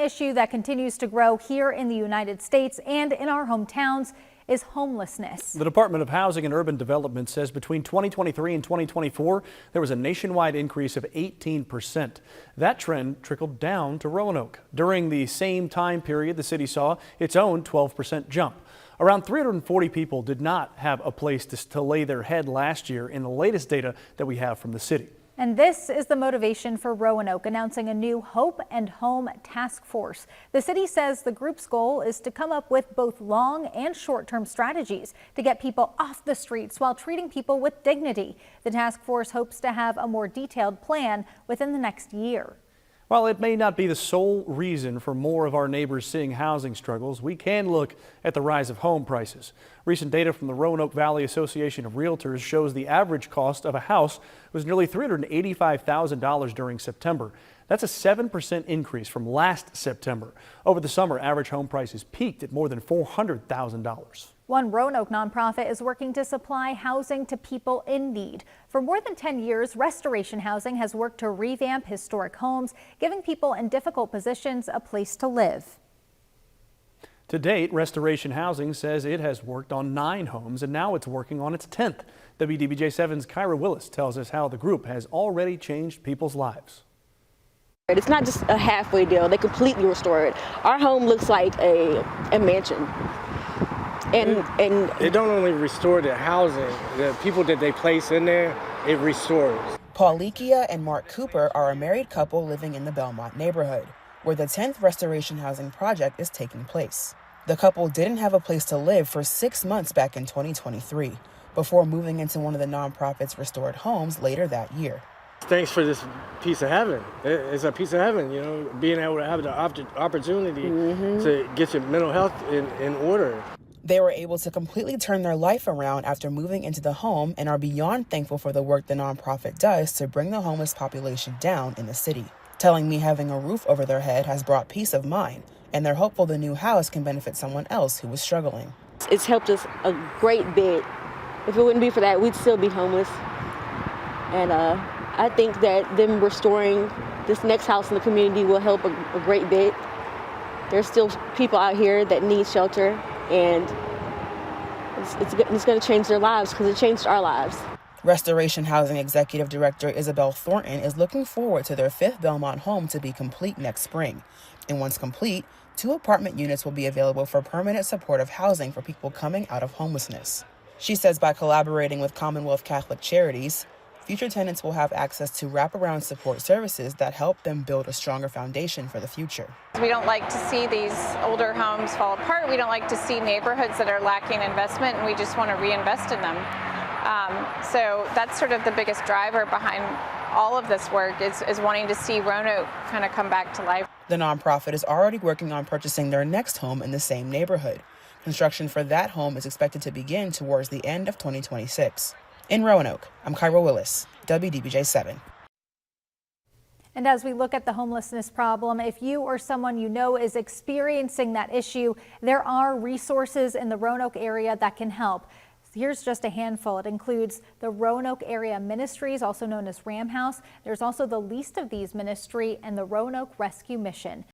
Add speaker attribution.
Speaker 1: issue that continues to grow here in the United States and in our hometowns is homelessness.
Speaker 2: The Department of Housing and Urban Development says between 2023 and 2024, there was a nationwide increase of 18%. That trend trickled down to Roanoke. During the same time period, the city saw its own 12% jump. Around 340 people did not have a place to lay their head last year in the latest data that we have from the city.
Speaker 1: And this is the motivation for Roanoke announcing a new Hope and Home task force. The city says the group's goal is to come up with both long and short-term strategies to get people off the streets while treating people with dignity. The task force hopes to have a more detailed plan within the next year.
Speaker 2: While it may not be the sole reason for more of our neighbors seeing housing struggles, we can look at the rise of home prices. Recent data from the Roanoke Valley Association of Realtors shows the average cost of a house was nearly $385,000 during September. That's a 7% increase from last September. Over the summer, average home prices peaked at more than $400,000.
Speaker 1: One Roanoke nonprofit is working to supply housing to people in need. For more than 10 years, Restoration Housing has worked to revamp historic homes, giving people in difficult positions a place to live.
Speaker 2: To date, Restoration Housing says it has worked on 9 homes and now it's working on its 10th. WDBJ7's Kyra Willis tells us how the group has already changed people's lives.
Speaker 3: It's not just a halfway deal. They completely restore it. Our home looks like a mansion. And
Speaker 4: they don't only restore the housing, the people that they place in there, it restores.
Speaker 5: Paulikia and Mark Cooper are a married couple living in the Belmont neighborhood, where the 10th Restoration Housing project is taking place. The couple didn't have a place to live for 6 months back in 2023, before moving into one of the nonprofit's restored homes later that year.
Speaker 4: Thanks for this piece of heaven. It's a piece of heaven, you know, being able to have the opportunity to get your mental health in order.
Speaker 5: They were able to completely turn their life around after moving into the home and are beyond thankful for the work the nonprofit does to bring the homeless population down in the city. Telling me having a roof over their head has brought peace of mind, and they're hopeful the new house can benefit someone else who is struggling.
Speaker 3: it's helped us a great bit. If it wouldn't be for that, we'd still be homeless. And I think that them restoring this next house in the community will help a great bit. There's still people out here that need shelter, and it's going to change their lives because it changed our lives.
Speaker 5: Restoration Housing Executive Director Isabel Thornton is looking forward to their 5th Belmont home to be complete next spring. And once complete, 2 apartment units will be available for permanent supportive housing for people coming out of homelessness. She says by collaborating with Commonwealth Catholic Charities, future tenants will have access to wraparound support services that help them build a stronger foundation for the future.
Speaker 6: We don't like to see these older homes fall apart. We don't like to see neighborhoods that are lacking investment, and we just want to reinvest in them. So that's sort of the biggest driver behind all of this work is wanting to see Roanoke kind of come back to life.
Speaker 5: The nonprofit is already working on purchasing their next home in the same neighborhood. Construction for that home is expected to begin towards the end of 2026. In Roanoke, I'm Kyra Willis, WDBJ7.
Speaker 1: And as we look at the homelessness problem, if you or someone you know is experiencing that issue, there are resources in the Roanoke area that can help. Here's just a handful. It includes the Roanoke Area Ministries, also known as Ram House. There's also the Least of These Ministry and the Roanoke Rescue Mission.